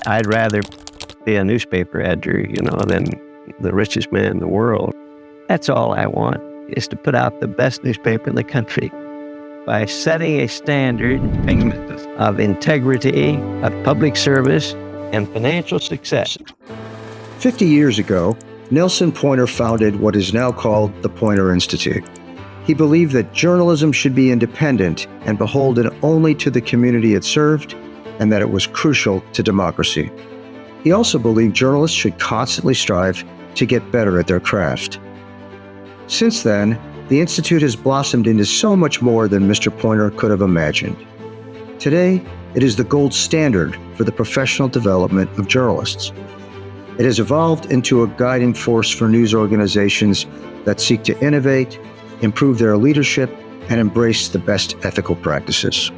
I'd rather be a newspaper editor, than the richest man in the world. That's all I want, is to put out the best newspaper in the country by setting a standard of integrity, of public service, and financial success. 50 years ago, Nelson Poynter founded what is now called the Poynter Institute. He believed that journalism should be independent and beholden only to the community it served, and that it was crucial to democracy. He also believed journalists should constantly strive to get better at their craft. Since then, the Institute has blossomed into so much more than Mr. Poynter could have imagined. Today, it is the gold standard for the professional development of journalists. It has evolved into a guiding force for news organizations that seek to innovate, improve their leadership, and embrace the best ethical practices.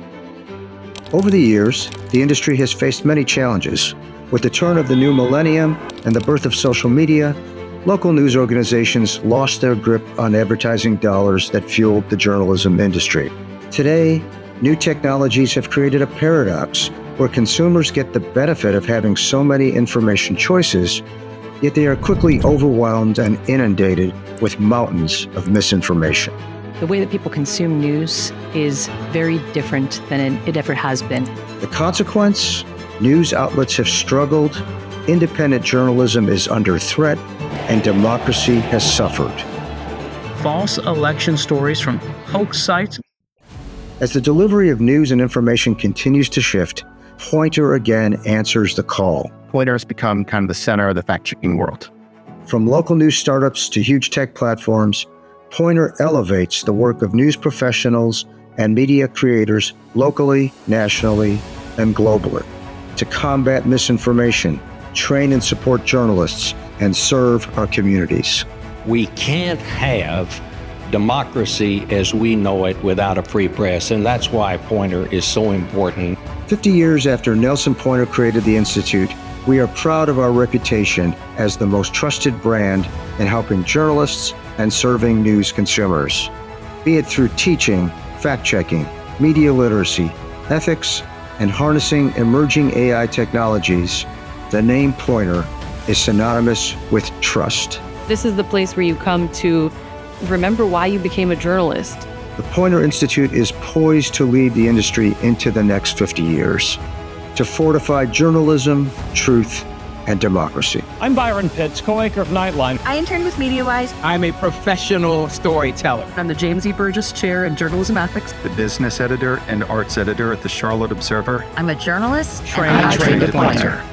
Over the years, the industry has faced many challenges. With the turn of the new millennium and the birth of social media, local news organizations lost their grip on advertising dollars that fueled the journalism industry. Today, new technologies have created a paradox where consumers get the benefit of having so many information choices, yet they are quickly overwhelmed and inundated with mountains of misinformation. The way that people consume news is very different than it ever has been. The consequence? News outlets have struggled, independent journalism is under threat, and democracy has suffered. False election stories from hoax sites. As the delivery of news and information continues to shift, Poynter again answers the call. Poynter has become kind of the center of the fact-checking world. From local news startups to huge tech platforms, Poynter elevates the work of news professionals and media creators locally, nationally, and globally to combat misinformation, train and support journalists, and serve our communities. We can't have democracy as we know it without a free press, and that's why Poynter is so important. 50 years after Nelson Poynter created the Institute, we are proud of our reputation as the most trusted brand in helping journalists and serving news consumers. Be it through teaching, fact-checking, media literacy, ethics, and harnessing emerging AI technologies, the name Poynter is synonymous with trust. This is the place where you come to remember why you became a journalist. The Poynter Institute is poised to lead the industry into the next 50 years, to fortify journalism, truth, and democracy. I'm Byron Pitts, co-anchor of Nightline. I interned with MediaWise. I'm a professional storyteller. I'm the James E. Burgess Chair in Journalism Ethics. The business editor and arts editor at the Charlotte Observer. I'm a journalist. Trained at Poynter.